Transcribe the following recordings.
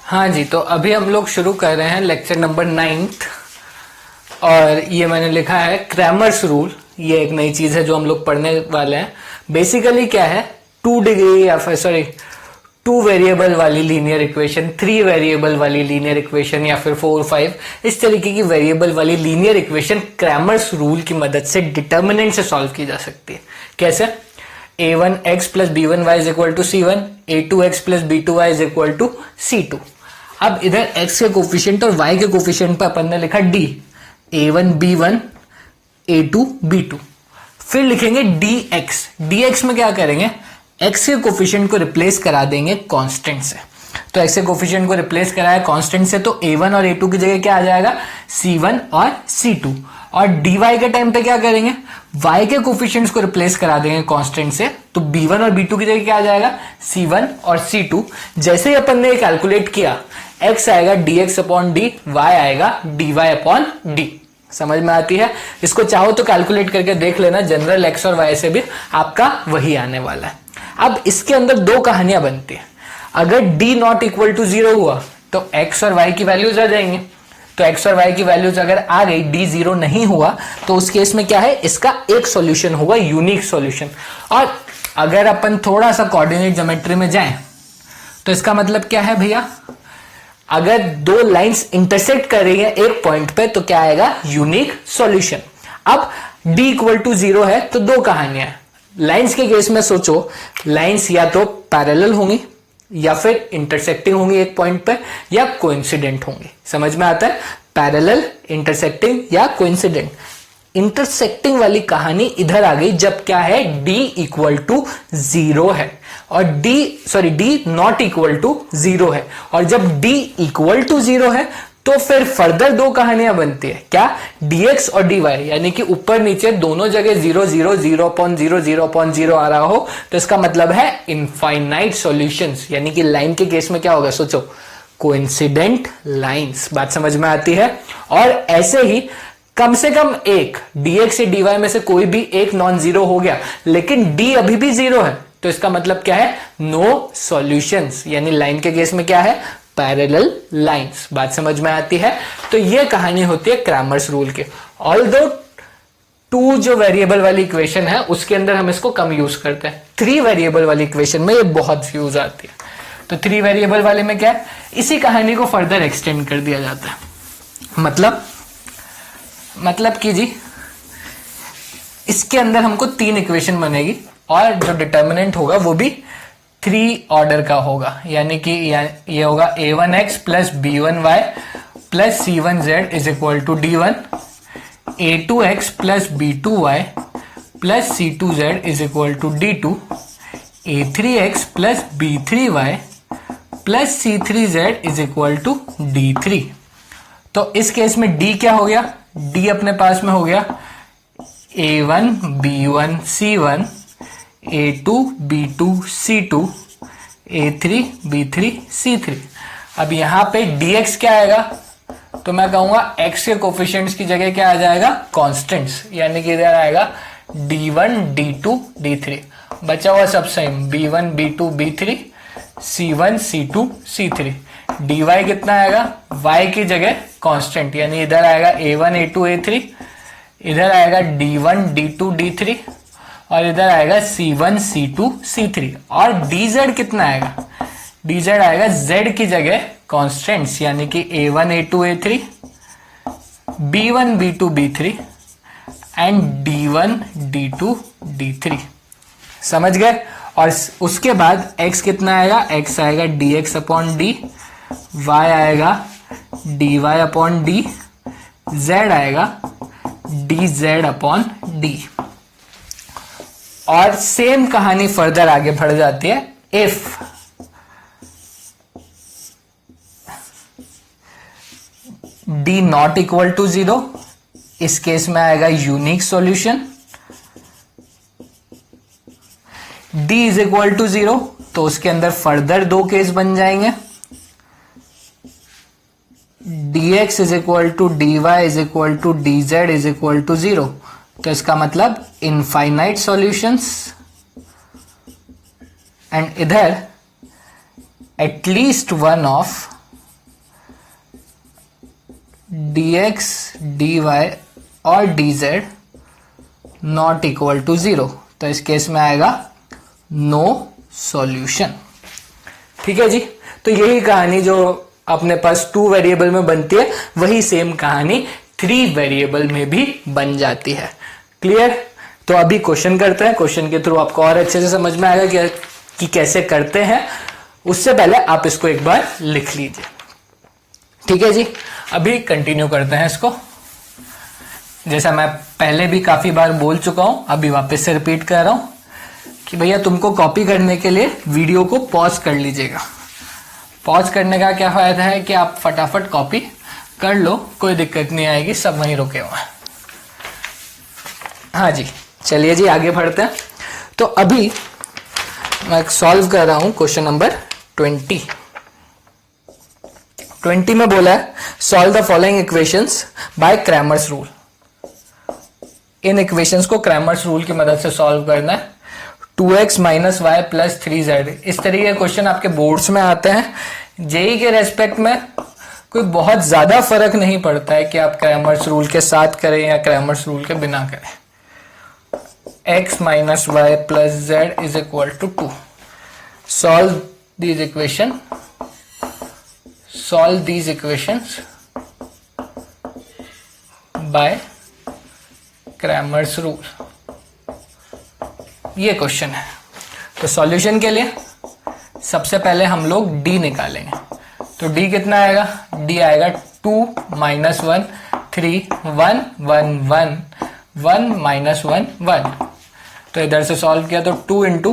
हाँ जी, तो अभी हम लोग शुरू कर रहे हैं लेक्चर नंबर 9th और ये मैंने लिखा है क्रैमर्स रूल। ये एक नई चीज है जो हम लोग पढ़ने वाले हैं। बेसिकली क्या है, 2 डिग्री या फिर सॉरी 2 वेरिएबल वाली लीनियर इक्वेशन, 3 वेरिएबल वाली लीनियर इक्वेशन या फिर 4 5 इस तरीके की वेरिएबल वाली लीनियर इक्वेशन क्रैमर्स रूल की मदद से डिटर्मिनेंट से सॉल्व की जा सकती है। कैसे? a1x plus b1y is equal to c1, a2x plus b2y is equal to c2। अब इधर x के कोफिशिएंट और y के कोफिशिएंट पर अपन ने लिखा d, a1 b1 a2 b2। फिर लिखेंगे dx में क्या करेंगे, x के कोफिशिएंट को रिप्लेस करा देंगे कांस्टेंट से। तो x के कोफिशिएंट को रिप्लेस कराया कांस्टेंट से, तो a1 और a2 की जगह क्या आ जाएगा, c1 और c2। और dy के टाइम पे क्या करेंगे, y के कोफिशिएंट्स को रिप्लेस करा देंगे कांस्टेंट से, तो b1 और b2 की जगह क्या आ जाएगा, c1 और c2। जैसे ही अपन ने कैलकुलेट किया, x आएगा dx अपॉन d, y आएगा dy अपॉन d। समझ में आती है? इसको चाहो तो कैलकुलेट करके देख लेना, जनरल x और y से भी आपका वही आने वाला है। अब इसके अंदर दो कहानियां बनती है। अगर d नॉट इक्वल टू 0 हुआ तो x और y की वैल्यूज आ जाएंगे। तो x और y की वैल्यूज अगर आ गई, d 0 नहीं हुआ, तो उस केस में क्या है, इसका एक सॉल्यूशन होगा, यूनिक सॉल्यूशन। और अगर अपन थोड़ा सा कोऑर्डिनेट ज्योमेट्री में जाएं तो इसका मतलब क्या है भैया, अगर दो लाइंस इंटरसेक्ट कर रही है एक पॉइंट पे तो क्या आएगा, यूनिक सॉल्यूशन। अब d इक्वल टू 0 है तो दो कहानियां हैं। लाइंस के केस में सोचो, लाइंस या तो पैरेलल होंगी या फिर इंटरसेक्टिंग होंगी एक पॉइंट पे, या कोइंसिडेंट होंगी। समझ में आता है? पैरेलल, इंटरसेक्टिंग या कोइंसिडेंट। इंटरसेक्टिंग वाली कहानी इधर आ गई जब क्या है, d इक्वल टू 0 है और d नॉट इक्वल टू 0 है। और जब d इक्वल टू 0 है तो फिर फर्दर दो कहानियां बनती है। क्या? dx और dy, यानी कि ऊपर नीचे दोनों जगह 0 0 0/0 0/0 आ रहा हो, तो इसका मतलब है इनफाइनाइट सॉल्यूशंस। यानी कि लाइन के केस में क्या होगा, सोचो, कोइंसिडेंट लाइंस। बात समझ में आती है? और ऐसे ही कम से कम एक dx से dy में से कोई भी एक नॉन जीरो हो गया, लेकिन d अभी भी 0 है, तो इसका मतलब क्या है, नो सॉल्यूशंस। यानी लाइन के केस में क्या है, पैरेलल लाइंस। बात समझ में आती है? तो ये कहानी होती है क्रैमर्स रूल के। ऑल्दो 2 जो वेरिएबल वाली इक्वेशन है उसके अंदर हम इसको कम यूज करते हैं, 3 वेरिएबल वाली इक्वेशन में ये बहुत यूज आती है। तो 3 वेरिएबल वाले में क्या है, इसी कहानी को फर्दर एक्सटेंड कर दिया जाता है। मतलब कि जी इसके अंदर हमको 3 इक्वेशन बनेगी और जो डिटर्मिनेंट होगा वो भी 3 ऑर्डर का होगा। यानी कि ये होगा a1x plus b1y plus c1z is equal to d1, a2x plus b2y plus c2z is equal to d2, a3x plus b3y plus c3z is equal to d3। तो इस केस में d क्या हो गया, d अपने पास में हो गया a1 b1 c1, a2 b2 c2, a3 b3 c3। अब यहां पे dx क्या आएगा, तो मैं कहूंगा x के कोफिशिएंट्स की जगह क्या आ जाएगा, कांस्टेंट्स। यानी कि इधर आएगा d1 d2 d3, बचा हुआ सब same, b1 b2 b3 c1 c2 c3। dy कितना आएगा, y की जगह कांस्टेंट, यानी इधर आएगा a1 a2 a3, इधर आएगा d1 d2 d3 और इधर आएगा c1 c2 c3। और dz कितना आएगा, dz आएगा z की जगह कांस्टेंट्स, यानी कि a1 a2 a3, b1 b2 b3 and d1 d2 d3। समझ गए? और उसके बाद x कितना आएगा, x आएगा dx अपॉन d, y आएगा dy अपॉन d, z आएगा dz अपॉन d। और सेम कहानी फर्दर आगे बढ़ जाती है, if d not equal to 0, इस केस में आएगा unique solution. d is equal to 0, तो उसके अंदर फर्दर दो केस बन जाएंगे, dx is equal to dy is equal to dz is equal to 0। तो इसका मतलब इनफाइनाइट सॉल्यूशंस, एंड इधर at least one of dx dy और dz नॉट इक्वल टू 0, तो इस केस में आएगा नो सॉल्यूशन। ठीक है जी। तो यही कहानी जो अपने पास 2 वेरिएबल में बनती है वही सेम कहानी 3 वेरिएबल में भी बन जाती है। क्लियर? तो अभी क्वेश्चन करते हैं, क्वेश्चन के थ्रू आपको और अच्छे से समझ में आएगा कि कैसे करते हैं। उससे पहले आप इसको एक बार लिख लीजिए। ठीक है जी। अभी कंटिन्यू करते हैं इसको। जैसा मैं पहले भी काफी बार बोल चुका हूं, अभी वापस से रिपीट कर रहा हूं कि भैया तुमको कॉपी करने के लिए वीडियो को पॉज कर लीजिएगा। पॉज करने का क्या फायदा है कि आप फटाफट कॉपी कर लो, कोई दिक्कत नहीं आएगी, सब वहीं रुके हुए हैं। हाँ जी, चलिए जी आगे बढ़ते हैं। तो अभी मैं सॉल्व कर रहा हूं क्वेश्चन नंबर 20 में बोला है solve the following equations by Cramer's rule. In equations को क्रैमर्स रूल की मदद से सॉल्व करना है। 2x minus Y plus 3z, इस तरीके के क्वेश्चन आपके बोर्ड्स में आते हैं। जेई के रेस्पेक्ट में कोई बहुत ज्यादा फर्क नहीं पड़ता है कि आप क्रैमर्स रूल के साथ करें या क्रैमर्स रूल के बिना करें। x minus Y plus Z is equal to 2। Solve these equation, solve these equations by Cramer's rule. ये क्वेश्चन है। तो सॉल्यूशन के लिए सबसे पहले हम लोग d निकालेंगे। तो d कितना आएगा? d आएगा 2 माइनस 1 3 1 1 1 1 माइनस 1 1। तो इधर से सॉल्व किया तो 2 into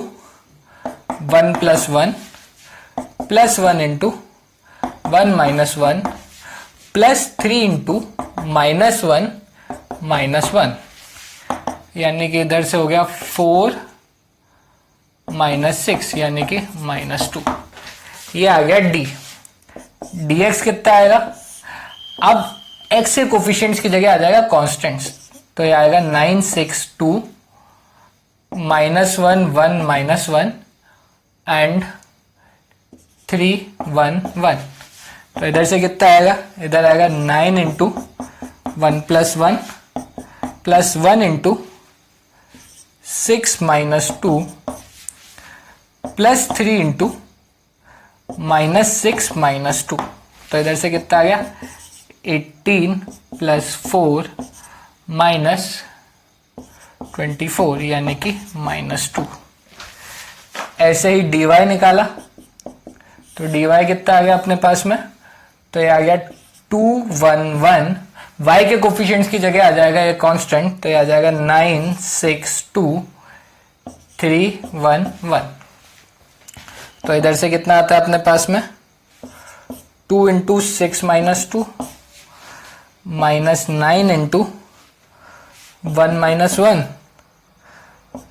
1 plus 1 plus 1 into 1 minus 1 plus 3 into minus 1 minus 1, यानी कि इधर से हो गया 4 माइनस 6 यानी कि -2। ये आ गया d। dx कितना आएगा? अब x के कोफिशिएंट्स की जगह आ जाएगा कांस्टेंट्स, तो ये आएगा 962 -1 1 माइनस 1 एंड 3 1 1। तो इधर से कितना आएगा? इधर आएगा 9 into 1 plus 1 plus 1 into 6 minus 2 plus 3 into minus 6 minus 2। तो इधर से कितना आ गया? 18 प्लस 4 माइनस 24 यानी कि -2। ऐसे ही dy निकाला तो dy कितना आ गया अपने पास में? तो ये आ गया 2 1 1। y के कोफिशिएंट्स की जगह आ जाएगा ये कांस्टेंट, तो ये आ जाएगा 9 6 2 3 1 1। तो इधर से कितना आता है अपने पास में? 2 into 6 minus 2 minus 9 into 1 minus 1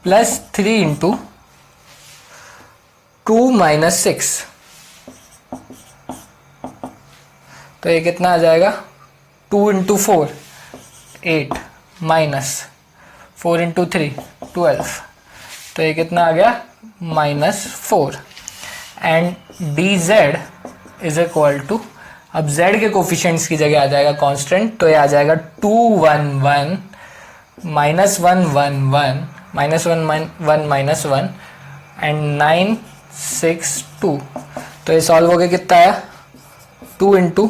plus 3 into 2 minus 6। तो ये कितना आ जाएगा? 2 इंटू 4 8 माइनस 4 इंटू 3 12। तो ये कितना आ गया? -4। And dz is equal to, अब z के कोफिशिएंट्स की जगह आ जाएगा कांस्टेंट, तो ये आ जाएगा 2 1 1 -1 1 1 -1 1 माइनस 1 एंड 9 6 2। तो ये सॉल्व हो गया कितना आया? 2 into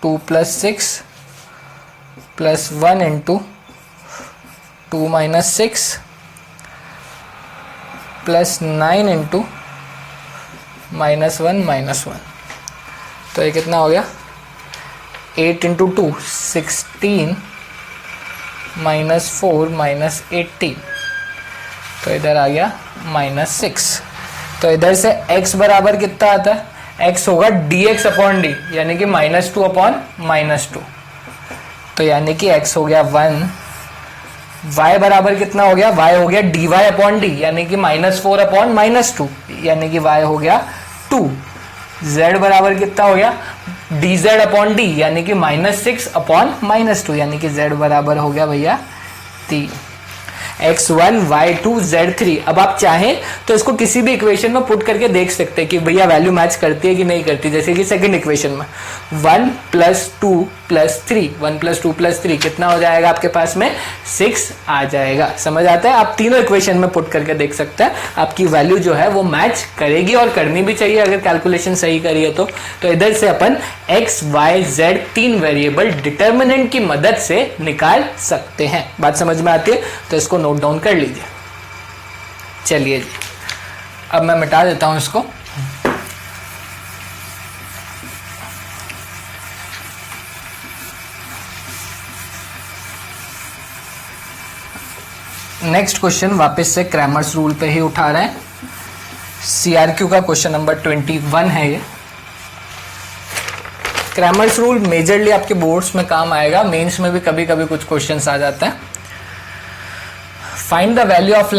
2 plus 6 plus 1 into 2 minus 6 plus 9 into -1 minus 1। तो ये कितना हो गया? 8 इंटू 2 16 -4 -18। तो इधर आ गया -6। तो इधर से x बराबर कितना आता है? x होगा dx अपॉन डी, यानी कि -2 अपॉन -2। तो यानी कि x हो गया 1। y बराबर कितना हो गया? y हो गया dy अपॉन डी, यानी कि -4 अपॉन -2, यानी कि y हो गया 2। z बराबर कितना हो गया? dz अपॉन डी, यानी कि -6 अपॉन -2, यानी कि z बराबर हो गया भैया 3। x1 y2 z3। अब आप चाहें तो इसको किसी भी इक्वेशन में पुट करके देख सकते हैं कि भैया वैल्यू मैच करती है कि नहीं करती। जैसे कि सेकंड इक्वेशन में 1 + 2 + 3, 1 + 2 + 3 कितना हो जाएगा आपके पास में 6 आ जाएगा। समझ आता है? आप तीनों इक्वेशन में पुट करके देख सकते हैं, आपकी वैल्यू जो है वो मैच करेगी और करनी भी चाहिए अगर कैलकुलेशन सही करिए तो। इधर से अपन x y z 3 variable determinant की मदद से निकाल सकते हैं। बात समझ में आती है? तो इसको नोट डाउन कर लीजिए। चलिए जी, अब मैं मिटा देता हूं इसको। नेक्स्ट क्वेश्चन वापस से क्रैमर्स रूल पे ही उठा रहे हैं। सीआरक्यू का क्वेश्चन नंबर 21 है ये। क्रैमर्स रूल मेजरली आपके बोर्ड्स में काम आएगा, मेंस में भी कभी कभी कुछ क्वेश्चंस आ जाते हैं। Find the value of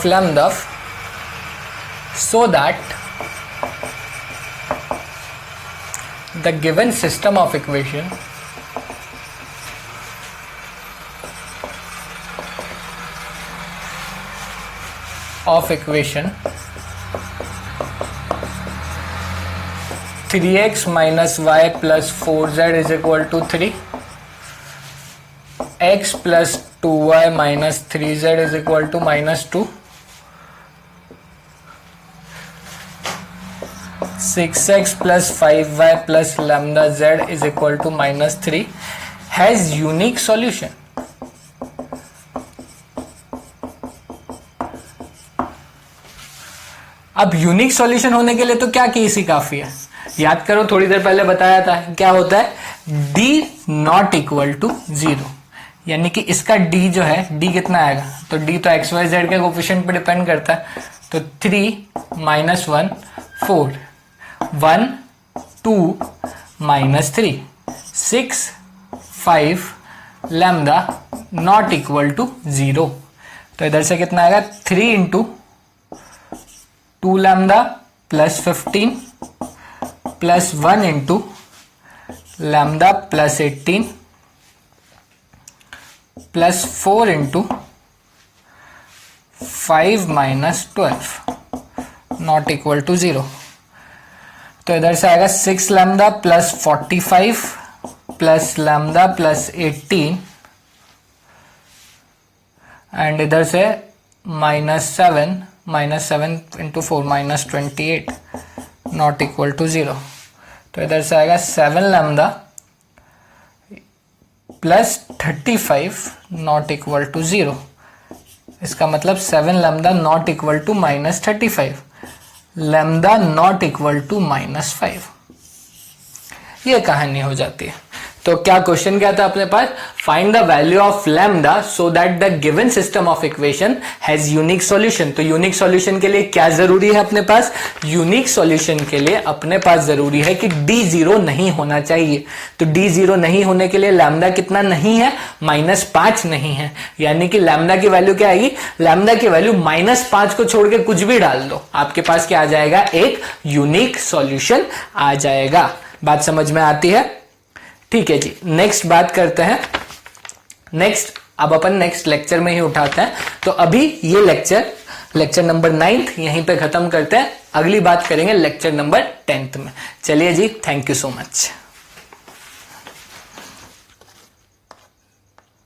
lambda so that the given system of equation of equation 3x minus y plus 4z is equal to 3, x plus 2y minus 3z is equal to minus 2, 6x plus 5y plus lambda z is equal to minus 3 has unique solution. अब unique solution होने के लिए तो क्या की सी काफी है, याद करो थोड़ी देर पहले बताया था क्या होता है, d नॉट इक्वल टू 0, यानी कि इसका d जो है d कितना आएगा, तो d तो एक्स वाई जेड के कोफिशिएंट पे डिपेंड करता है, तो 3 - 1 4, 1 2 -3 6 5 लैम्डा नॉट इक्वल टू 0। तो इधर से कितना आएगा 3 × 2 lambda plus 15 plus 1 × lambda plus 18 plus 4 × 5 - 12 not equal to 0। तो इधर से आएगा 6 lambda plus 45 plus lambda plus 18 and इधर से -7 × 4 -28 नॉट इक्वल टू 0। तो इधर से आएगा 7 lambda plus 35 not equal to 0। इसका मतलब 7 lambda not equal to -35, lambda not equal to -5। ये कहानी हो जाती है। तो क्या क्वेश्चन क्या था अपने पास, find the value of lambda so that the given system of equation has unique solution. तो यूनिक सॉल्यूशन के लिए क्या जरूरी है अपने पास, यूनिक सॉल्यूशन के लिए अपने पास जरूरी है कि d 0 नहीं होना चाहिए। तो d 0 नहीं होने के लिए लैम्डा कितना नहीं है, -5 नहीं है, यानी कि लैम्डा की वैल्यू क्या आएगी, लैम्डा की वैल्यू -5 को छोड़ के कुछ भी डाल दो, आपके पास क्या आ जाएगा, एक यूनिक सॉल्यूशन आ जाएगा। बात समझ में आती है? ठीक है जी, नेक्स्ट बात करते हैं। नेक्स्ट अब अपन नेक्स्ट लेक्चर में ही उठाते हैं। तो अभी ये लेक्चर नंबर 9 यहीं पे खत्म करते हैं, अगली बात करेंगे लेक्चर नंबर 10 में। चलिए जी, थैंक यू सो मच।